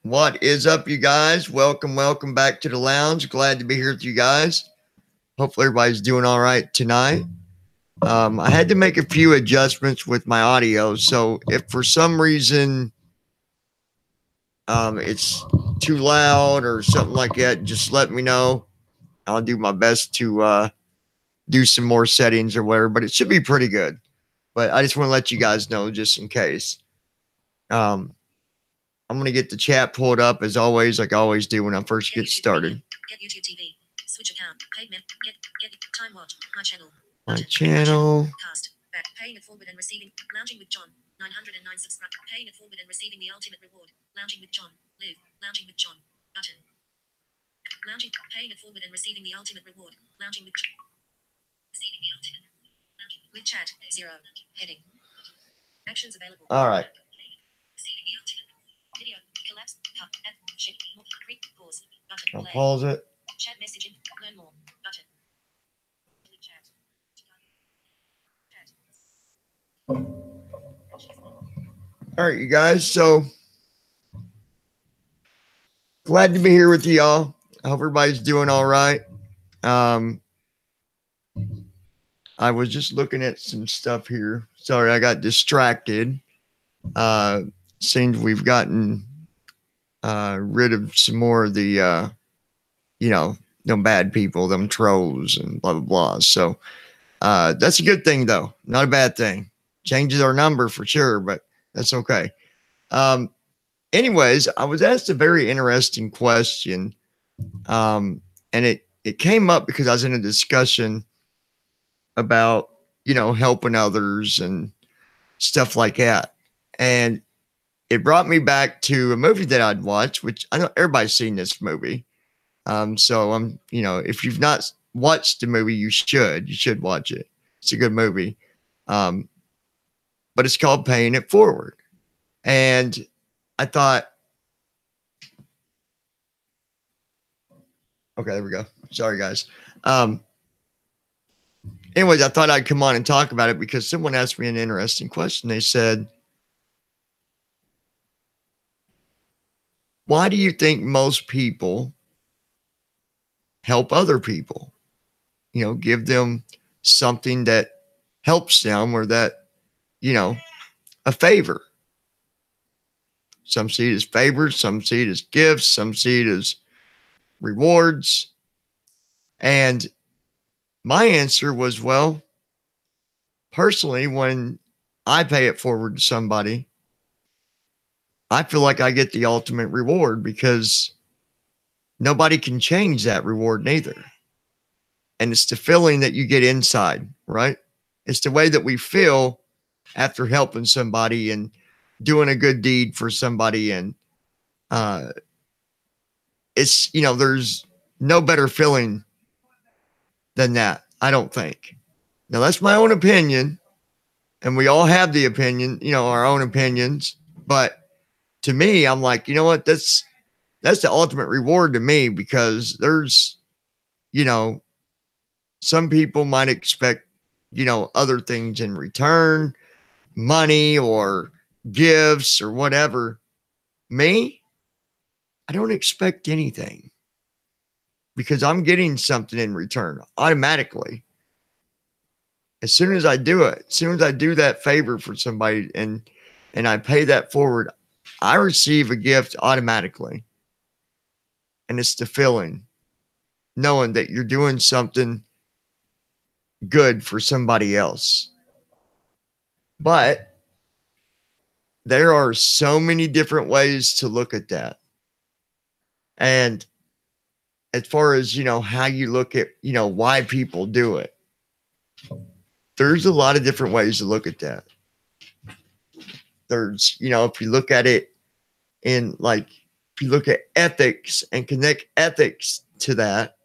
What is up, you guys? Welcome back to the lounge. Glad to be here with you guys. Hopefully, everybody's doing all right tonight. I had to make a few adjustments with my audio, so if for some reason it's too loud or something like that, just let me know. I'll do my best to do some more settings or whatever, but it should be pretty good. But I just want to let you guys know just in case. Um, I'm going to get the chat pulled up as always, like I always do when I first get started. Get YouTube TV. Switch account. Paid get time watch. My channel. My channel. Cast. Back. Paying it forward and receiving. Lounging with John. 909 subscribers. Paying it forward and receiving the ultimate reward. Lounging with John. Live. Lounging with John. Button. Lounging. Paying it forward and receiving the ultimate reward. Lounging with John. Receiving the ultimate. Lounging with chat. 0. Heading. Actions available. All right. Receiving the ultimate. Video. Collapse. Cut. Add. Shift. Pause. Button. I'll pause it. Chat messaging. Learn more. Button. Chat. All right, you guys. So glad to be here with y'all. I hope everybody's doing all right. I was just looking at some stuff here. Sorry, I got distracted. Seems we've gotten rid of some more of the, them bad people, them trolls and blah, blah, blah. So that's a good thing, though. Not a bad thing. Changes our number for sure, but that's okay. Anyways, I was asked a very interesting question. And it came up because I was in a discussion about, helping others and stuff like that. And it brought me back to a movie that I'd watched, which I know everybody's seen this movie. So I'm, if you've not watched the movie, you should watch it. It's a good movie. But it's called Paying It Forward. And I thought, okay, there we go. Sorry, guys. Anyways, I thought I'd come on and talk about it because someone asked me an interesting question. They said, why do you think most people help other people? Give them something that helps them or that, a favor. Some see it as favors, some see it as gifts, some see it as rewards. And my answer was, well, personally, when I pay it forward to somebody, I feel like I get the ultimate reward because nobody can change that reward neither. And it's the feeling that you get inside, right? It's the way that we feel after helping somebody and doing a good deed for somebody. And it's, there's no better feeling than that, I don't think. Now, that's my own opinion. And we all have the opinion, our own opinions. But to me, I'm like, you know what? That's the ultimate reward to me because there's, some people might expect, other things in return, money or gifts or whatever. Me, I don't expect anything because I'm getting something in return automatically. As soon as I do it, as soon as I do that favor for somebody and I pay that forward, I receive a gift automatically. And it's the feeling, knowing that you're doing something good for somebody else. But there are so many different ways to look at that. And as far as, how you look at, why people do it, there's a lot of different ways to look at that. There's, if you look at it in like, if you look at ethics and connect ethics to that,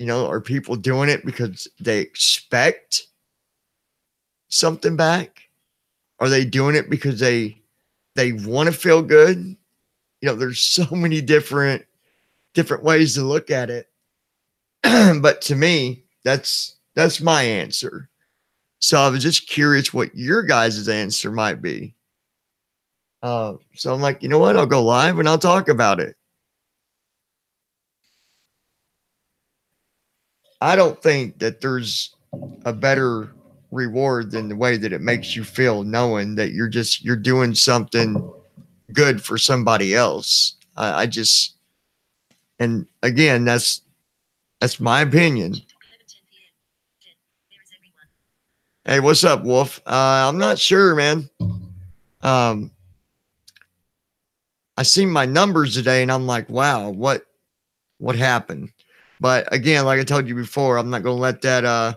are people doing it because they expect something back? Are they doing it because they want to feel good? There's so many different ways to look at it. But to me, that's my answer. So I was just curious what your guys' answer might be. So I'm like, you know what? I'll go live and I'll talk about it. I don't think that there's a better reward than the way that it makes you feel knowing that you're doing something good for somebody else. I just, and again, that's my opinion. 11:10 p.m. 10. Where is everyone? Hey, what's up, Wolf? I'm not sure, man. Um, I seen my numbers today, and I'm like, wow, what happened? But again, like I told you before, I'm not going to let that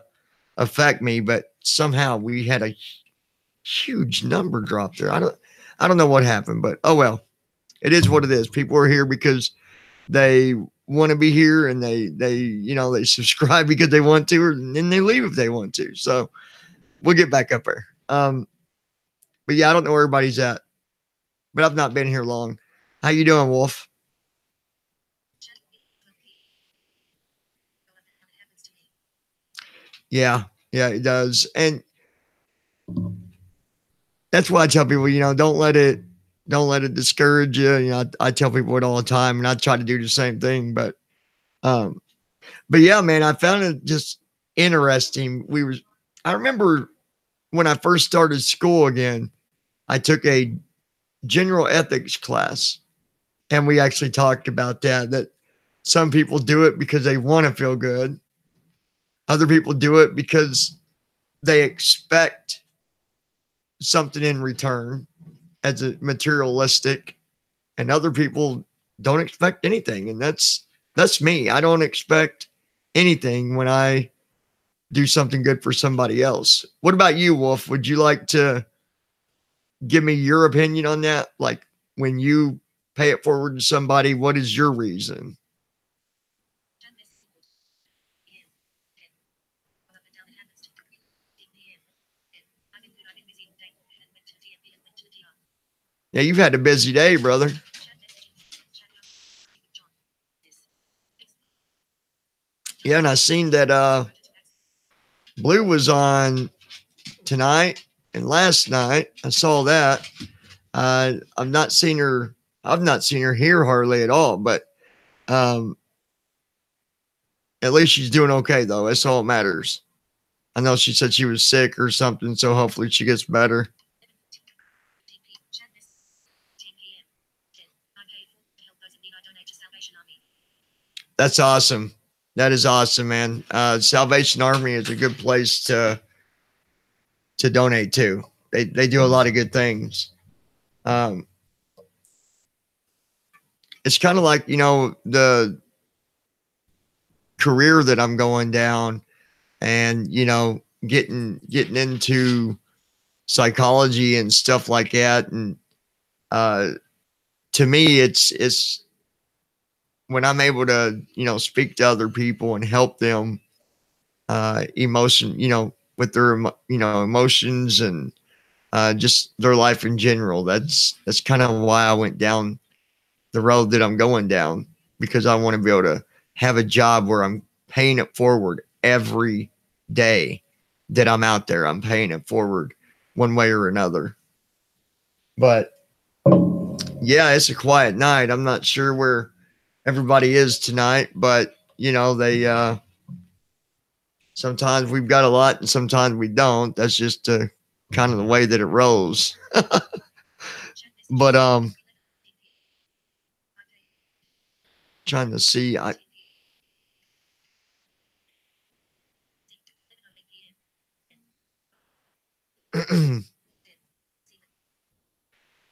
affect me. But somehow we had a huge number drop there. I don't know what happened, but oh well. It is what it is. People are here because they want to be here, and they subscribe because they want to, and then they leave if they want to. So we'll get back up there. But yeah, I don't know where everybody's at, but I've not been here long. How you doing, Wolf? Yeah, yeah, it does, and that's why I tell people, don't let it discourage you. I tell people it all the time, and I try to do the same thing. Um, but yeah, man, I found it just interesting. I remember when I first started school again, I took a general ethics class, and we actually talked about that some people do it because they want to feel good. Other people do it because they expect something in return as a materialistic, and other people don't expect anything. And that's me. I don't expect anything when I do something good for somebody else. What about you, Wolf? Would you like to give me your opinion on that? Like when you pay it forward to somebody, what is your reason? Yeah, you've had a busy day, brother. Yeah, and I seen that Blue was on tonight and last night. I saw that. I've not seen her. I've not seen her here hardly at all. But um, at least she's doing okay, though. That's all that matters. I know she said she was sick or something, so hopefully she gets better. That's awesome. That is awesome, man. Salvation Army is a good place to donate to. They do a lot of good things. Um, it's kind of like the career that I'm going down, and getting into psychology and stuff like that. And uh, to me, it's when I'm able to speak to other people and help them emotion with their emotions and just their life in general. That's kind of why I went down the road that I'm going down, because I want to be able to have a job where I'm paying it forward every day that I'm out there. I'm paying it forward one way or another. But yeah, it's a quiet night. I'm not sure where everybody is tonight, but they sometimes we've got a lot and sometimes we don't. That's just kind of the way that it rolls. But trying to see, I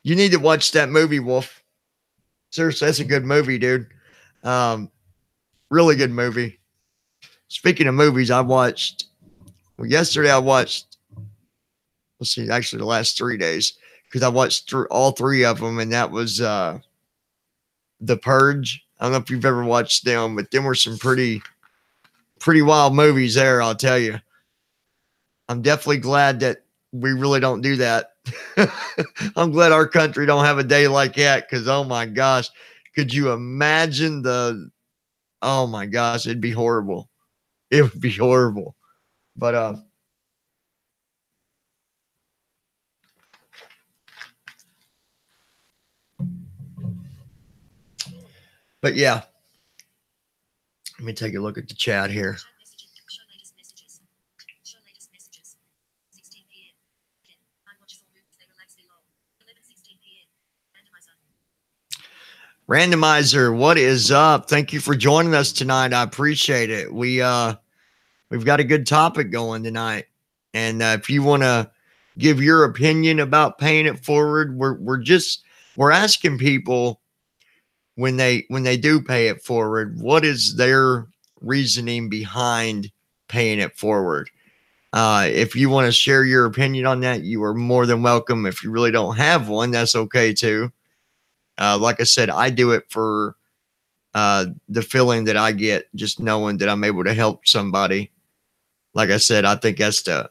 you need to watch that movie, Wolf. Seriously, that's a good movie, dude. Um, really good movie. Speaking of movies, yesterday I watched, let's see, actually the last 3 days, because I watched through all three of them, and that was The Purge. I don't know if you've ever watched them, but them were some pretty wild movies there, I'll tell you. I'm definitely glad that we really don't do that. I'm glad our country don't have a day like that, because oh my gosh, could you imagine oh my gosh, it'd be horrible. It would be horrible. But But yeah, let me take a look at the chat here. Chat messages. Show latest messages. Show latest messages. 16 p.m. I watch full movies. They relax me low. 11:16 p.m. Randomizer. Randomizer, what is up? Thank you for joining us tonight. I appreciate it. We've got a good topic going tonight, and if you want to give your opinion about paying it forward, we're asking people when they do pay it forward, what is their reasoning behind paying it forward? If you want to share your opinion on that, you are more than welcome. If you really don't have one, that's okay too. Like I said, I do it for the feeling that I get just knowing that I'm able to help somebody. Like I said, I think that's the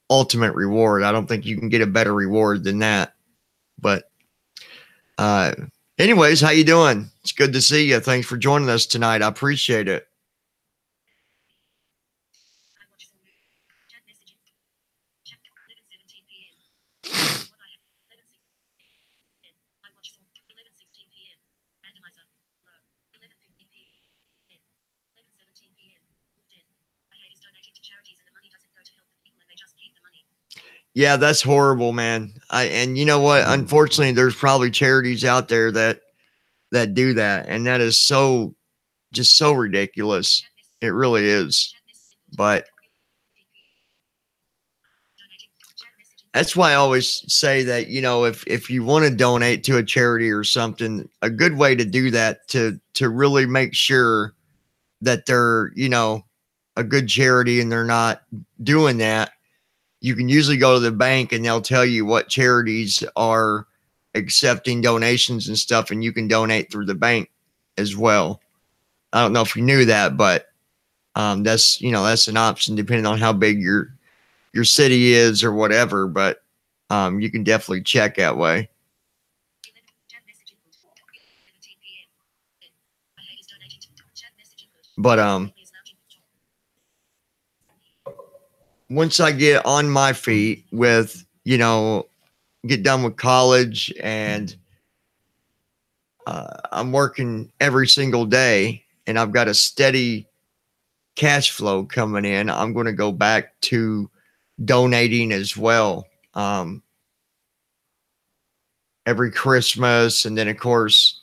ultimate reward. I don't think you can get a better reward than that. But anyways, how you doing? It's good to see you. Thanks for joining us tonight. I appreciate it. I watch full movies. Chat messages. Chat 11:17 p.m. What I have 11:16 p.m. I watch full 11:16 p.m. Randomizer. Low. 11:15 p.m. 11:17 p.m. Moved in. I hate is donating to charities and the money doesn't go to help the people and they just keep the money. Yeah, that's horrible, man. And you know what? Unfortunately, there's probably charities out there that do that, and that is so just so ridiculous. Chat messages. It really is. Chat messages. But Donating. Chat messaging. that's why I always say that, if you want to donate to a charity or something, a good way to do that to really make sure that they're, a good charity and they're not doing that. You can usually go to the bank and they'll tell you what charities are accepting donations and stuff, and you can donate through the bank as well. I don't know if you knew that, but that's an option depending on how big your city is or whatever. But you can definitely check that way. 11. Chat messaging. 17 p.m. I hate is donating to chat messaging. But Is lounging with John. once I get on my feet with, get done with college and I'm working every single day and I've got a steady cash flow coming in, I'm going to go back to donating as well. Every Christmas. And then, of course,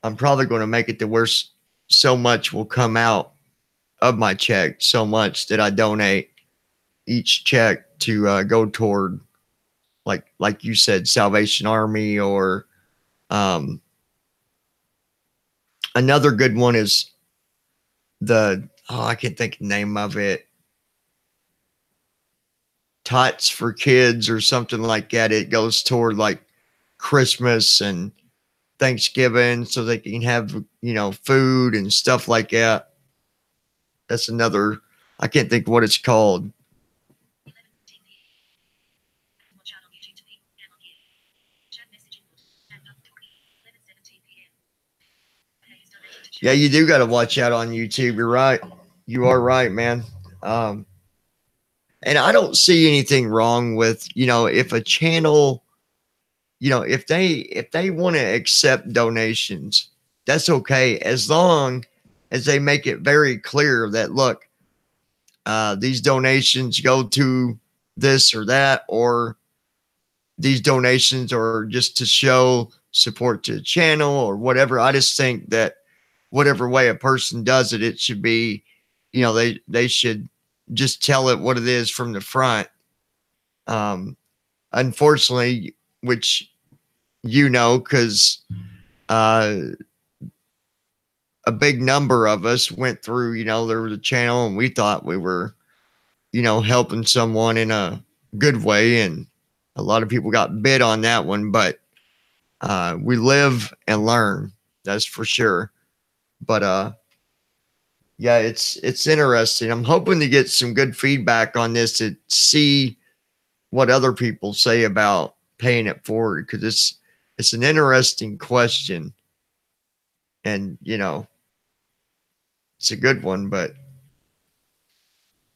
I'm probably going to make it to where so much will come out of my check, so much that I donate each check to go toward, like you said, Salvation Army, or another good one is I can't think of the name of it. Tots for Kids or something like that. It goes toward like Christmas and Thanksgiving so they can have, food and stuff like that. That's another, I can't think what it's called. 11. Watch out on YouTube to be on here. Chat messaging. And 11:17 p.m. I hate is donating to Yeah, you do got to watch out on YouTube. You're right. You are right, man. And I don't see anything wrong with, if a channel, if they want to accept donations, that's okay, as long as they make it very clear that, look, these donations go to this or that, or these donations are just to show support to the channel or whatever. I just think that whatever way a person does it, it should be, they should just tell it what it is from the front. Unfortunately, which, because a big number of us went through, there was a channel and we thought we were, helping someone in a good way. And a lot of people got bid on that one, but we live and learn. That's for sure. But yeah, it's interesting. I'm hoping to get some good feedback on this to see what other people say about paying it forward, because it's an interesting question, and it's a good one, but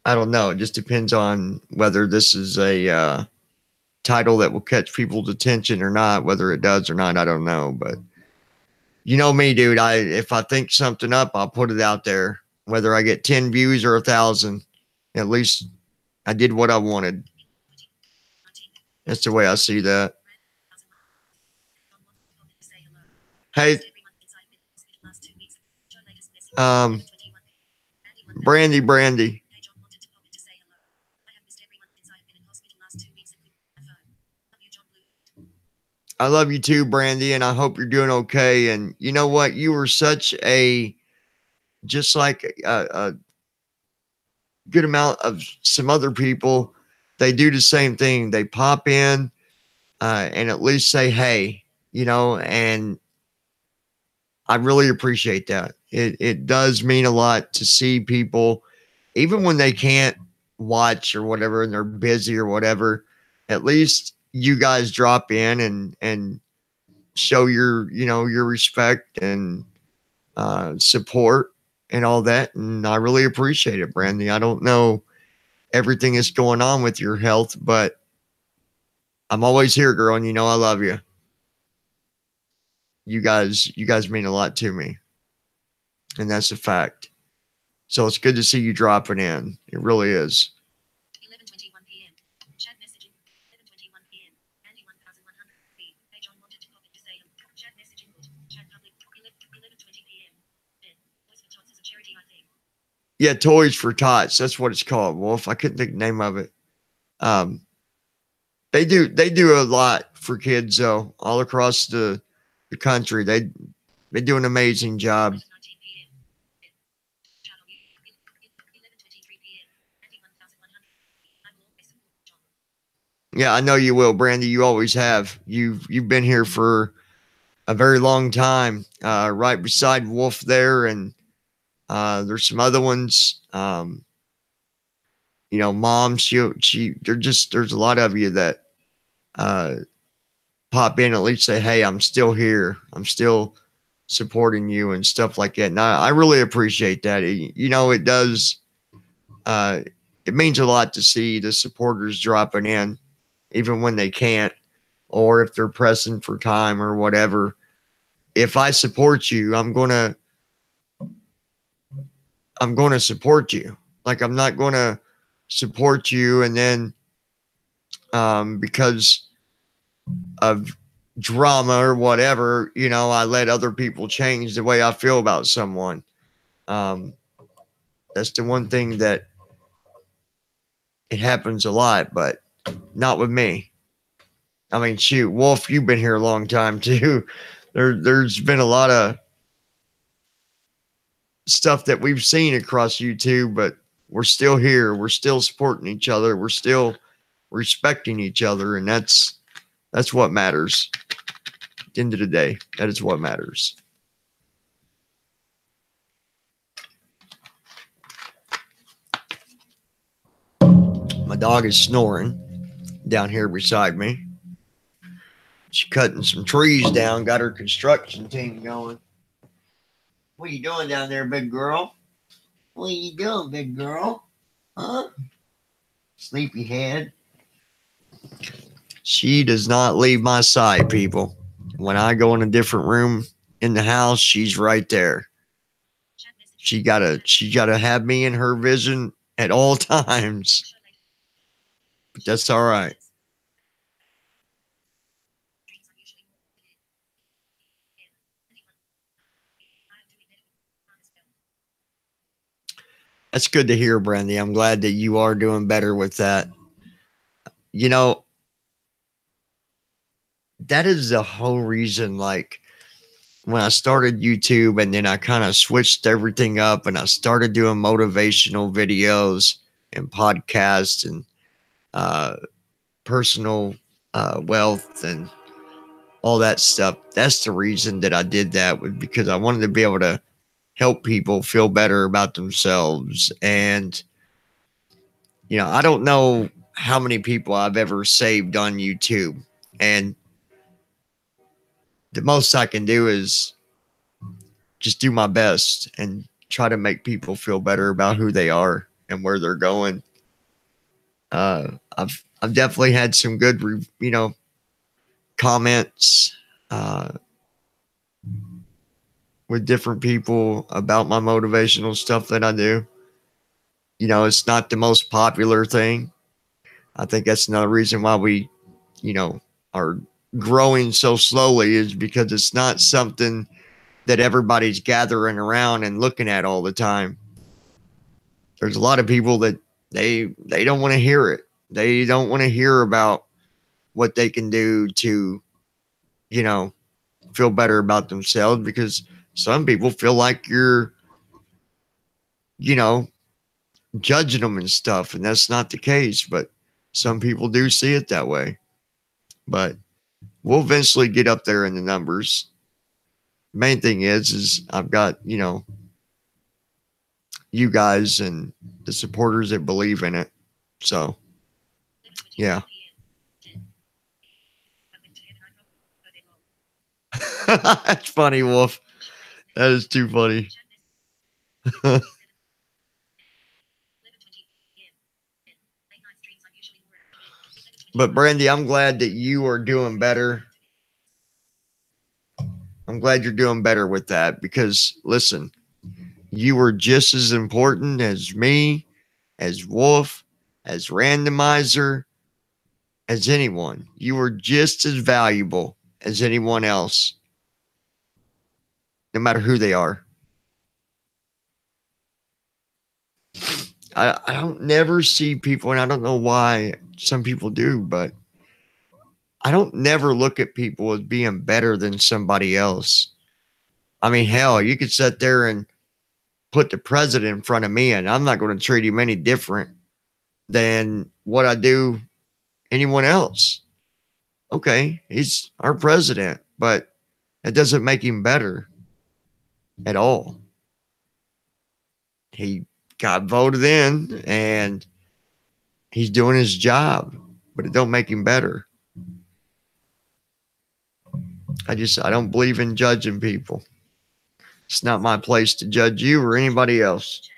I don't know. It just depends on whether this is a title that will catch people's attention or not. Whether it does or not, I don't know. But You know me, dude. If I think something up, I'll put it out there. Whether I get 10 views or 1,000, at least I did what I wanted. That's the way I see that. Hey, um, Brandy. I love you too, Brandy, and I hope you're doing okay. And you know what? You were such a just like a good amount of some other people. They do the same thing. They pop in and at least say, "Hey," and I really appreciate that. It does mean a lot to see people, even when they can't watch or whatever, and they're busy or whatever. At least you guys drop in and show your respect and support and all that. And I really appreciate it, Brandy. I don't know everything that's going on with your health, but I'm always here, girl, and I love you. You guys mean a lot to me, and that's a fact. So it's good to see you dropping in. It really is. 11:21 p.m. Chat messaging. 11:21 p.m. Andy 1100. Hey John wanted to pop in to say chat messaging. Chat public. 11:20 p.m. Ben. Voice for Tots is a charity, I think. Yeah, Toys for Tots. That's what it's called, Wolf. I couldn't think the name of it. Um, they do a lot for kids though, all across the country. They do an amazing job. 19 p.m. Chat on 11:23 p.m. Andy 1100. I will always support John. Yeah, I know you will, Brandy. You always have. You've been here for a very long time, right beside Wolf there, and there's some other ones. Mom, there's a lot of you that uh, pop in, at least say, "Hey, I'm still here. I'm still supporting you," and stuff like that. And I really appreciate that. It does. Uh, it means a lot to see the supporters dropping in, even when they can't, or if they're pressing for time or whatever. If I support you, I'm gonna support you. Like, I'm not gonna support you and then because of drama or whatever, I let other people change the way I feel about someone. Um, that's the one thing that it happens a lot, but not with me. I mean, shoot, Wolf, you've been here a long time too. There's been a lot of stuff that we've seen across YouTube, but we're still here. We're still supporting each other. We're still respecting each other, and that's what matters. At the end of the day, that is what matters. My dog is snoring down here beside me. She's cutting some trees down, got her construction team going. What are you doing down there, big girl? What are you doing, big girl? Huh? Sleepyhead. She does not leave my side, people. When I go in a different room in the house, she's right there. She gotta have me in her vision at all times. But that's all right. That's good to hear, Brandy. I'm glad that you are doing better with that. You know, that is the whole reason, like, when I started YouTube and then I kind of switched everything up and I started doing motivational videos and podcasts and uh, personal wealth and all that stuff. That's the reason that I did that, was because I wanted to be able to help people feel better about themselves. And, I don't know how many people I've ever saved on YouTube. And the most I can do is just do my best and try to make people feel better about who they are and where they're going. I've definitely had some good, comments. Uh, with different people about my motivational stuff that I do. It's not the most popular thing. I think that's another reason why we, you know, are growing so slowly is because it's not something that everybody's gathering around and looking at all the time. There's a lot of people that they don't want to hear it. They don't want to hear about what they can do to, you know, feel better about themselves because some people feel like you're, you know, judging them and stuff, and that's not the case, but some people do see it that way. But we'll eventually get up there in the numbers. Main thing is I've got, you guys and the supporters that believe in it. So, yeah. That's funny, Wolf. That is too funny. But Brandy, I'm glad that you are doing better. I'm glad you're doing better with that because listen, you were just as important as me, as Wolf, as Randomizer, as anyone. You were just as valuable as anyone else, no matter who they are. I don't never see people, and I don't know why some people do, but I don't never look at people as being better than somebody else. I mean, hell, you could sit there and put the president in front of me, and I'm not going to treat him any different than what I do anyone else. Okay, he's our president, but it doesn't make him better at all. He got voted in and he's doing his job, but it don't make him better. I don't believe in judging people. It's not my place to judge you or anybody else.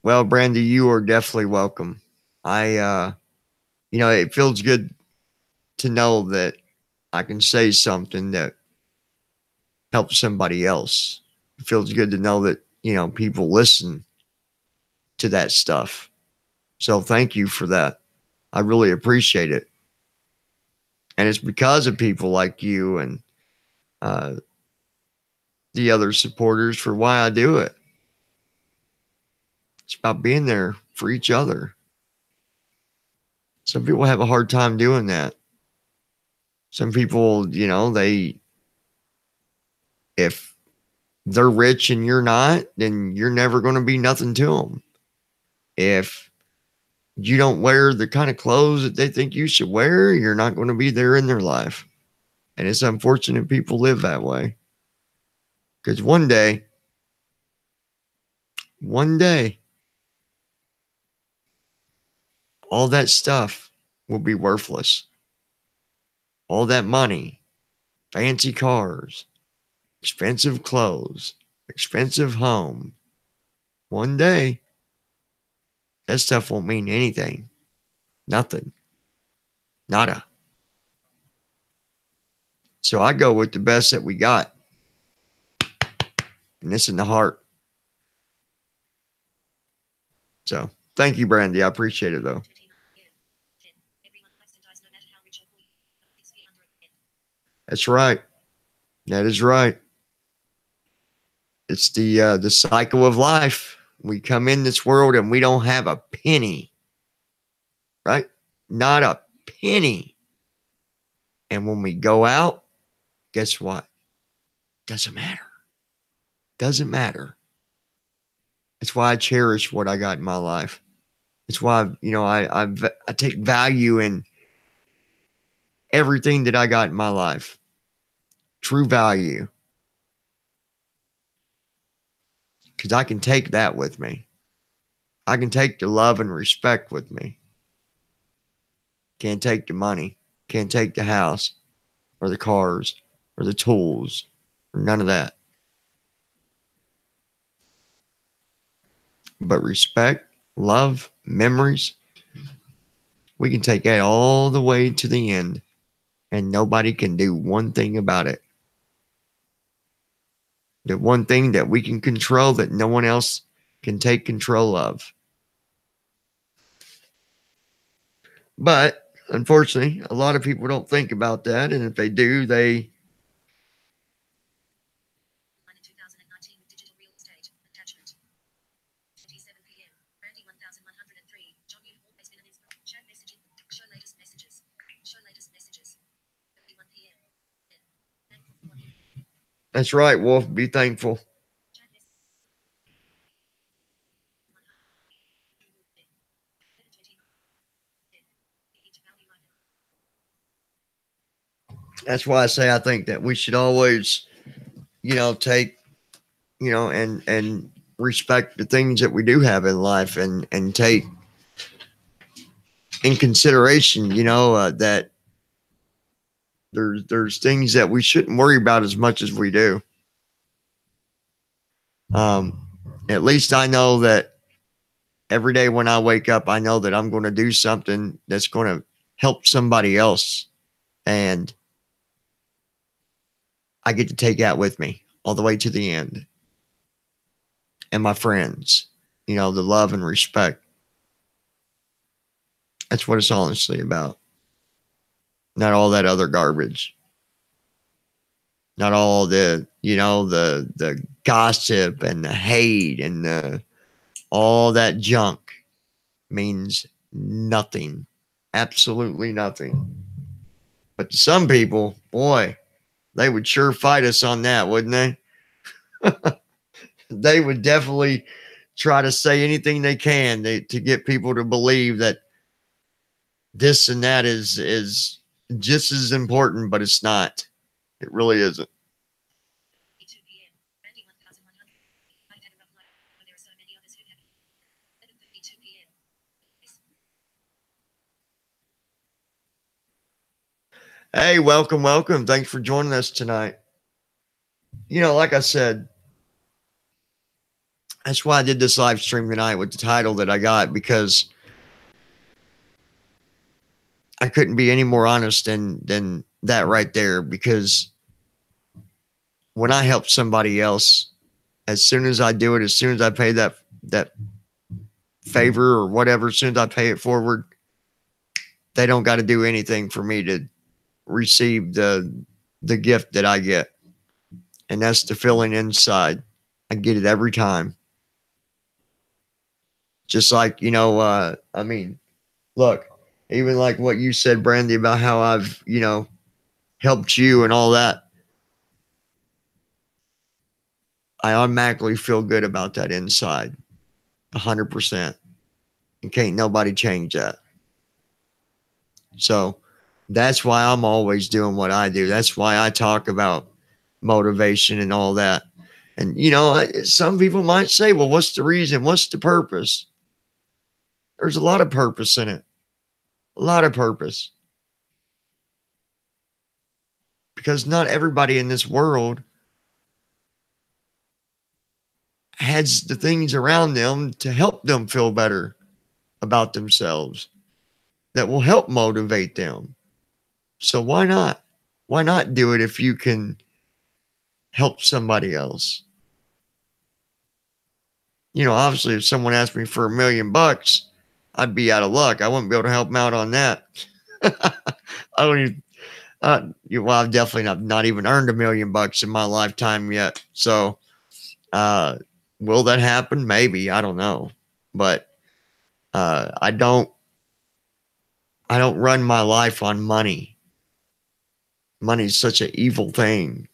Well, Brandy, you are definitely welcome. It feels good to know that I can say something that helps somebody else. It feels good to know that, people listen to that stuff. So thank you for that. I really appreciate it. And it's because of people like you and uh, the other supporters for why I do it. It's about being there for each other. Some people have a hard time doing that. Some people, if they're rich and you're not, then you're never going to be nothing to them. If you don't wear the kind of clothes that they think you should wear, you're not going to be there in their life. And it's unfortunate people live that way. Because one day, all that stuff will be worthless. All that money, fancy cars, expensive clothes, expensive home. One day, that stuff won't mean anything. Nothing. Nada. So I go with the best that we got. And it's in the heart. So thank you, Brandy. I appreciate it though. That's right. That is right. It's the cycle of life. We come in this world and we don't have a penny, right? Not a penny. And when we go out, guess what? Doesn't matter. Doesn't matter. It's why I cherish what I got in my life. It's why I take value in everything that I got in my life. True value. Because I can take that with me. I can take the love and respect with me. Can't take the money. Can't take the house or the cars or the tools or none of that. But respect, love, memories, we can take that all the way to the end, and nobody can do one thing about it. The one thing that we can control that no one else can take control of. But unfortunately, a lot of people don't think about that. And if they do, they. In 2019 with digital real estate. Attachment. 27 p.m. Randy 1103. John, you've always been an inspiration. Chat messaging. Show latest messages. Show latest messages. 31 p.m. That's right, Wolf. Be thankful. That's why I say I think that we should always, take, and respect the things that we do have in life, and take in consideration, that there's things that we shouldn't worry about as much as we do. Um, at least I know that every day when I wake up, I know that I'm going to do something that's going to help somebody else, and I get to take that with me all the way to the end. And my friends, the love and respect. That's what it's honestly about. Not all that other garbage. Not all the gossip and the hate and all that junk means nothing. Absolutely nothing. But to some people, boy, they would sure fight us on that, wouldn't they? They would definitely try to say anything they can to get people to believe that this and that is just as important, but it's not. It really isn't. Hey, welcome, welcome. Thanks for joining us tonight. Like I said, that's why I did this live stream tonight with the title that I got, because I couldn't be any more honest than that right there. Because when I help somebody else, as soon as I do it, as soon as I pay that favor or whatever, as soon as I pay it forward, they don't got to do anything for me to receive the gift that I get. And that's the feeling inside. I get it every time. Just like, look, even like what you said, Brandy, about how I've, helped you and all that. I automatically feel good about that inside. 100%. And can't nobody change that. So that's why I'm always doing what I do. That's why I talk about motivation and all that. And, some people might say, well, what's the reason? What's the purpose? There's a lot of purpose in it. A lot of purpose. Because not everybody in this world has the things around them to help them feel better about themselves, that will help motivate them. So why not? Why not do it if you can help somebody else? Obviously, if someone asked me for $1,000,000, I'd be out of luck. I wouldn't be able to help them out on that. I don't even. I've definitely not even earned $1,000,000 in my lifetime yet. So, will that happen? Maybe. I don't know. But I don't run my life on money. Money is such an evil thing.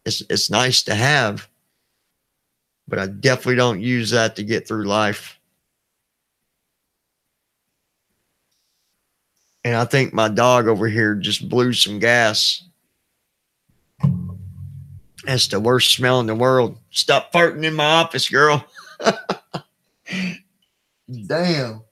It's nice to have, but I definitely don't use that to get through life. And I think my dog over here just blew some gas. That's the worst smell in the world. Stop farting in my office, girl. Damn.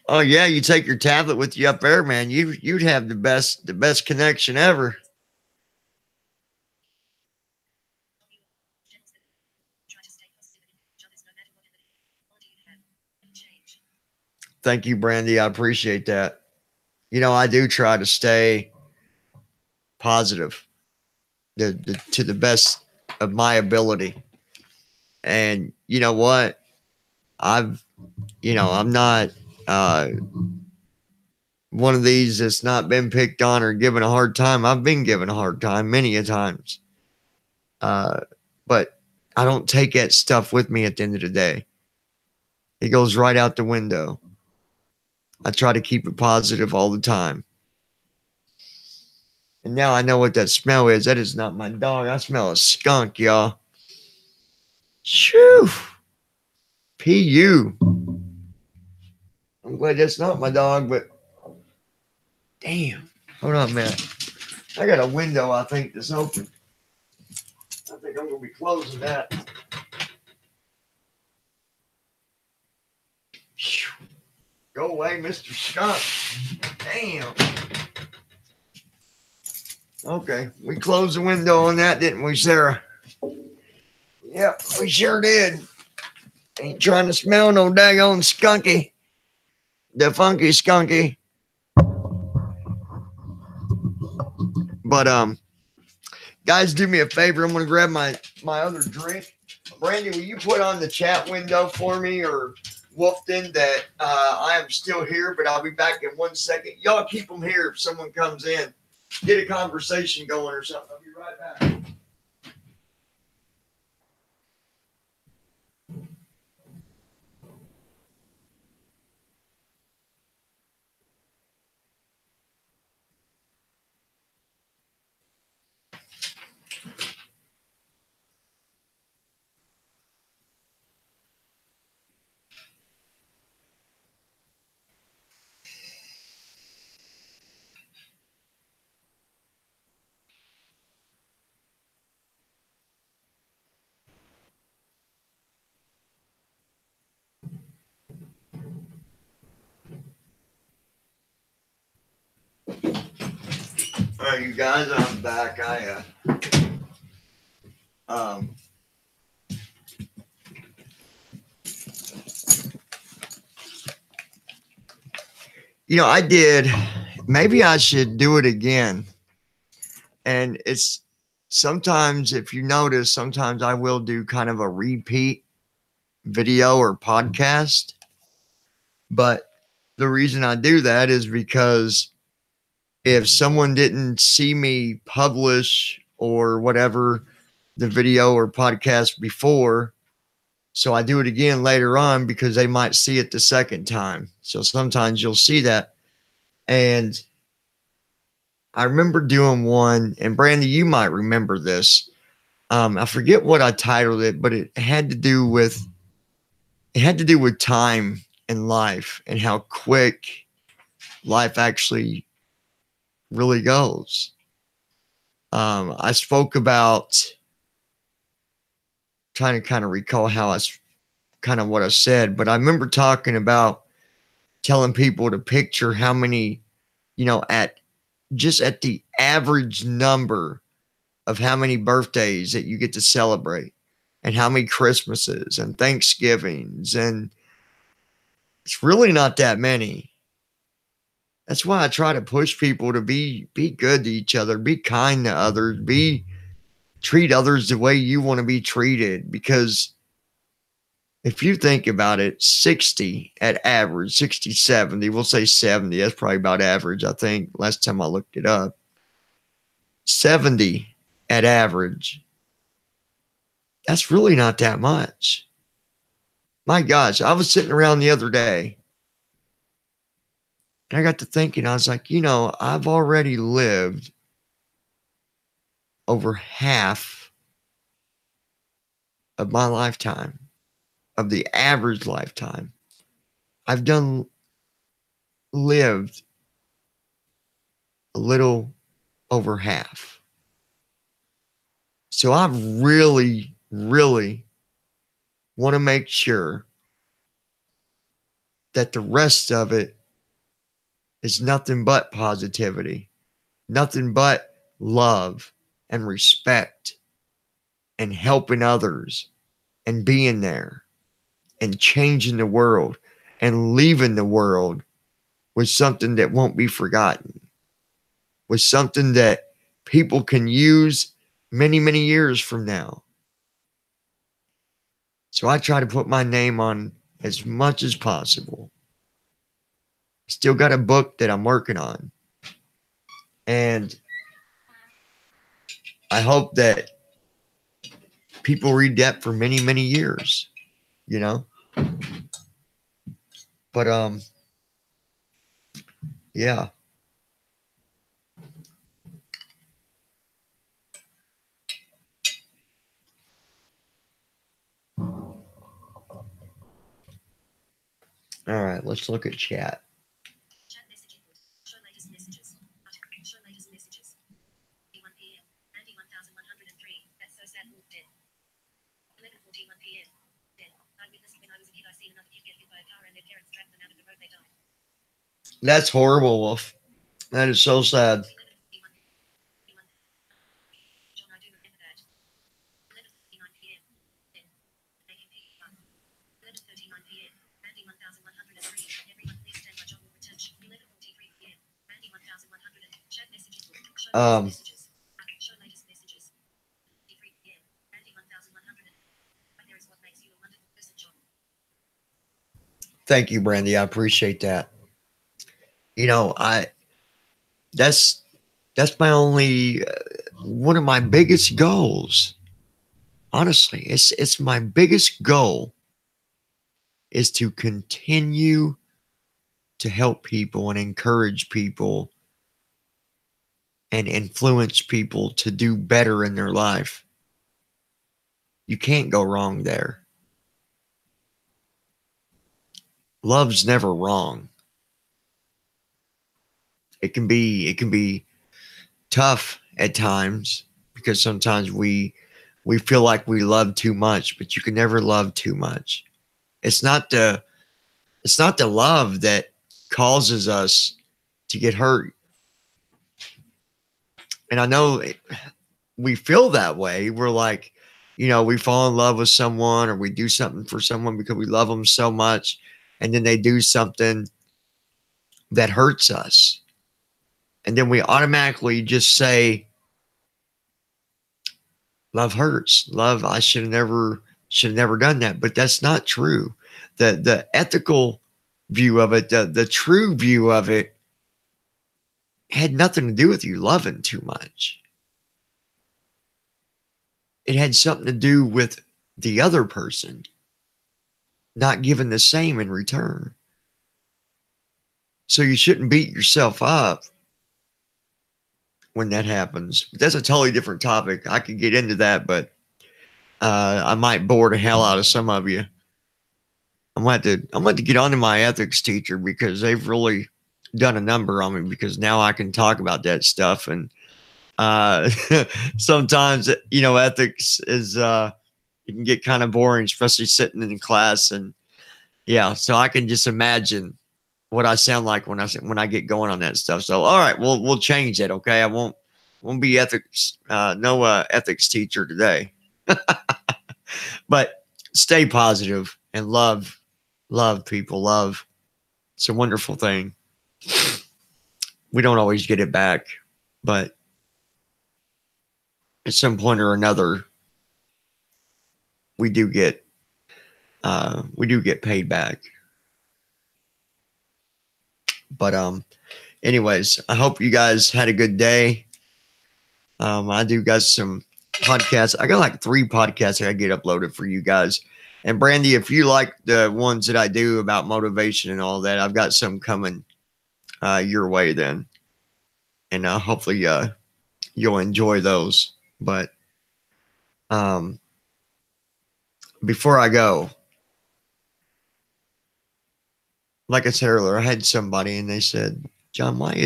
Oh yeah, you take your tablet with you up there, man. You'd have the best connection ever. Thank you, Brandy. I appreciate that. I do try to stay positive to the best of my ability. And you know what? I've, I'm not uh, one of these that's not been picked on or given a hard time. I've been given a hard time many a times. But I don't take that stuff with me at the end of the day. It goes right out the window. I try to keep it positive all the time. And now I know what that smell is. That is not my dog. I smell a skunk, y'all. Shoo. P.U. I'm glad that's not my dog, but damn. Hold on a minute. I got a window, I think, that's open. I think I'm going to be closing that. Go away, Mr. Skunk. Damn. Okay, we closed the window on that, didn't we, Sarah? Yep, we sure did. Ain't trying to smell no daggone skunky. The funky skunky. But guys, do me a favor. I'm gonna grab my other drink. Brandy, will you put on the chat window for me, or Wolfton, that I am still here, but I'll be back in 1 second. Y'all keep them here if someone comes in. Get a conversation going or something. I'll be right back. All right, you guys, I'm back. Um, I did. Maybe I should do it again. And it's sometimes, if you notice, sometimes I will do kind of a repeat video or podcast. But the reason I do that is because if someone didn't see me publish or whatever the video or podcast before, so I do it again later on because they might see it the second time. So sometimes you'll see that. And I remember doing one, and Brandy, you might remember this. I forget what I titled it, but it had to do with time in life and how quick life actually really goes. I spoke about trying to kind of recall how kind of what I said, but I remember talking about telling people to picture how many, at the average number of how many birthdays that you get to celebrate and how many Christmases and Thanksgivings. And it's really not that many. That's why I try to push people to be good to each other, be kind to others, treat others the way you want to be treated. Because if you think about it, 60 at average, 60, 70, we'll say 70. That's probably about average, I think, last time I looked it up. 70 at average. That's really not that much. My gosh, I was sitting around the other day and I got to thinking, I was like, I've already lived over half of my lifetime, of the average lifetime. I've lived a little over half. So I really, really want to make sure that the rest of it is nothing but positivity, nothing but love and respect and helping others and being there and changing the world and leaving the world with something that won't be forgotten, with something that people can use many, many years from now. So I try to put my name on as much as possible. Still got a book that I'm working on. And I hope that people read that for many, many years, you know? But yeah. All right, let's look at chat. Chat messaging. Show latest messages. Show latest messages. 1 p.m. Andy 1103. That's so sad. Dead. 11:41 p.m. Dead. I witnessed when I was a kid. I seen another kid get hit by a car and their parents dragged them out of the road. They died. That's horrible, Wolf. That is so sad. John, I do remember that. 11:39 p.m. Dead. 11:39 p.m. Andy 1103. Everyone please stand by. John will return. 11:43 p.m. Andy 1100. Chat messages. Show latest messages. Show latest messages. 3 p.m. Andy 1100. There is what makes you a wonderful person, John. Thank you, Brandy. I appreciate that. You know, that's my only one of my biggest goals. Honestly, it's my biggest goal is to continue to help people and encourage people and influence people to do better in their life. You can't go wrong there. Love's never wrong. It can be tough at times because sometimes we feel like we love too much, but you can never love too much. It's not the love that causes us to get hurt. And I know we feel that way. We're like, you know, we fall in love with someone or we do something for someone because we love them so much. And then they do something that hurts us. And then we automatically just say, love hurts. Love, I should have never done that. But that's not true. The ethical view of it, the true view of it had nothing to do with you loving too much. It had something to do with the other person not giving the same in return. So you shouldn't beat yourself up when that happens. But that's a totally different topic. I could get into that, but I might bore the hell out of some of you. I'm going to get on to my ethics teacher because they've really done a number on me because now I can talk about that stuff. And sometimes, you know, ethics is, it can get kind of boring, especially sitting in class. And yeah, so I can just imagine what I sound like when I get going on that stuff. So, all right, we'll change it. Okay. I won't be ethics, no ethics teacher today, but stay positive and love people. Love. It's a wonderful thing. We don't always get it back, but at some point or another, we do get paid back. But anyways, I hope you guys had a good day. I do got some podcasts. I got like 3 podcasts that I get uploaded for you guys. And Brandy, if you like the ones that I do about motivation and all that, I've got some coming your way then. And hopefully you'll enjoy those. But before I go, like I said earlier, I had somebody and they said, John, why do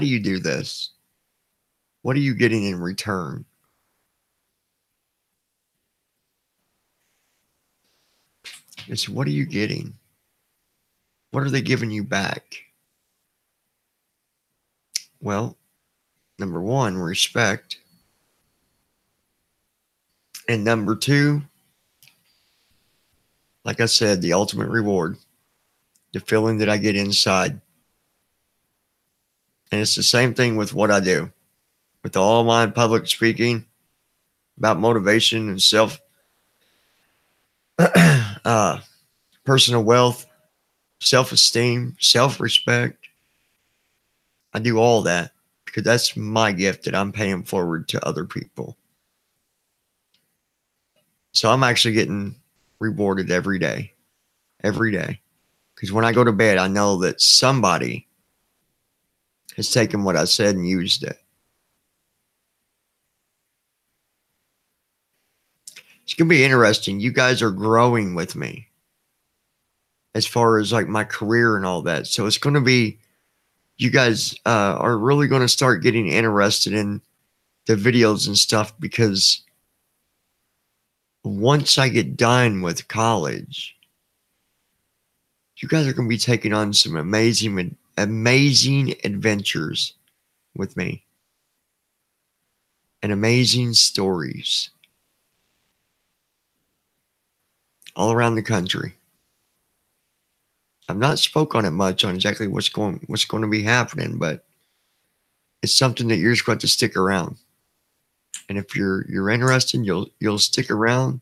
you do this? What are you getting in return It's what are you getting? What are they giving you back? Well, number one, respect. And number two, like I said, the ultimate reward, the feeling that I get inside. And it's the same thing with what I do, with all my public speaking about motivation and uh, personal wealth, self-esteem, self-respect. I do all that because that's my gift that I'm paying forward to other people. So I'm actually getting rewarded every day, because when I go to bed, I know that somebody has taken what I said and used it. It's going to be interesting. You guys are growing with me as far as like my career and all that. So it's going to be, you guys are really going to start getting interested in the videos and stuff, because once I get done with college, you guys are going to be taking on some amazing adventures with me and amazing stories all around the country. I've not spoke on it much on exactly what's going to be happening, but it's something that you're just going to stick around. And if you're interested, you'll stick around,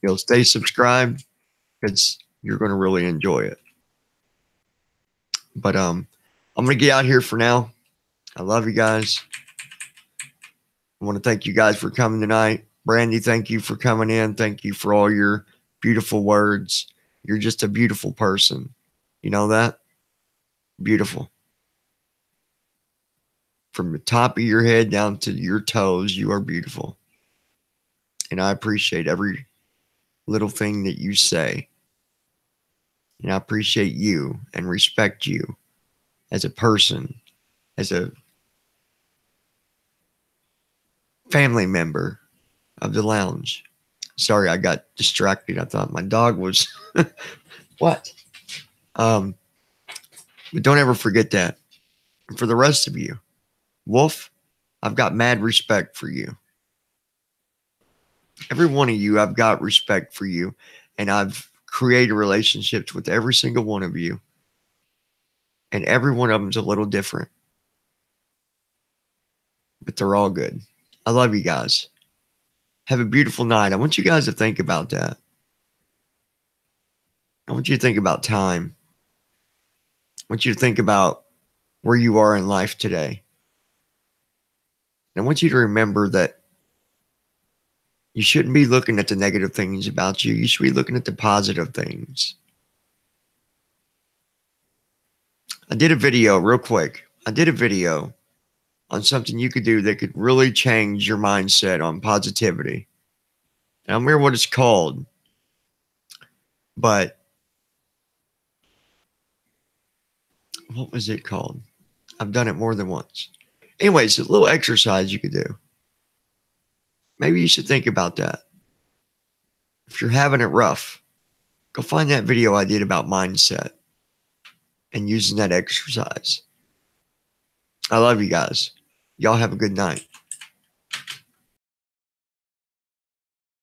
you'll stay subscribed, because you're going to really enjoy it. But I'm going to get out here for now. I love you guys. I want to thank you guys for coming tonight. Brandy, thank you for coming in. Thank you for all your beautiful words. You're just a beautiful person. You know that? Beautiful. From the top of your head down to your toes, you are beautiful. And I appreciate every little thing that you say. And I appreciate you and respect you as a person, as a family member of the lounge. Sorry, I got distracted. I thought my dog was what? But don't ever forget that. And for the rest of you, Wolf, I've got mad respect for you. Every one of you, I've got respect for you. And I've created relationships with every single one of you. And every one of them's a little different. But they're all good. I love you guys. Have a beautiful night. I want you guys to think about that. I want you to think about time. I want you to think about where you are in life today. And I want you to remember that you shouldn't be looking at the negative things about you. You should be looking at the positive things. I did a video real quick. I did a video on something you could do that could really change your mindset on positivity. And I don't remember what it's called, but what was it called? I've done it more than once. Anyway, it's a little exercise you could do. Maybe you should think about that. If you're having it rough, go find that video I did about mindset and using that exercise. I love you guys. Y'all have a good night.